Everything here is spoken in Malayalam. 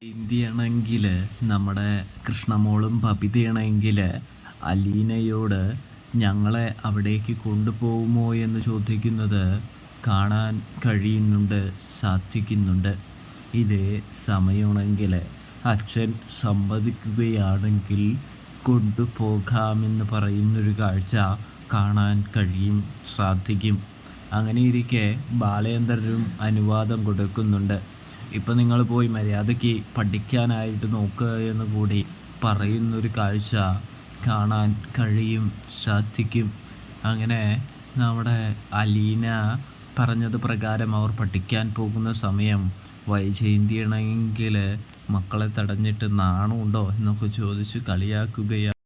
ഇന്ത്യയാണെങ്കിൽ നമ്മുടെ കൃഷ്ണമോളും ബബിതയാണെങ്കിൽ അലീനയോട് ഞങ്ങളെ അവിടേക്ക് കൊണ്ടുപോകുമോ എന്ന് ചോദിക്കുന്നത് കാണാൻ കഴിയുന്നുണ്ട്, സാധിക്കുന്നുണ്ട്. ഇതേ സമയമാണെങ്കിൽ അച്ഛൻ സമ്മതിക്കുകയാണെങ്കിൽ കൊണ്ടുപോകാമെന്ന് പറയുന്നൊരു കാഴ്ച കാണാൻ കഴിയും, സാധിക്കും. അങ്ങനെയിരിക്കെ ബാലേന്ദ്രനും അനുവാദം കൊടുക്കുന്നുണ്ട്. ഇപ്പം നിങ്ങൾ പോയി മര്യാദയ്ക്ക് പഠിക്കാനായിട്ട് നോക്കുക എന്ന് കൂടി പറയുന്നൊരു കാഴ്ച കാണാൻ കഴിയും, സാധിക്കും. അങ്ങനെ നമ്മുടെ അലീന പറഞ്ഞത് പ്രകാരം അവർ പഠിക്കാൻ പോകുന്ന സമയം വൈജയന്തിയാണെങ്കിൽ മക്കളെ തടഞ്ഞിട്ട് നാണമുണ്ടോ എന്നൊക്കെ ചോദിച്ച് കളിയാക്കുകയാണ്.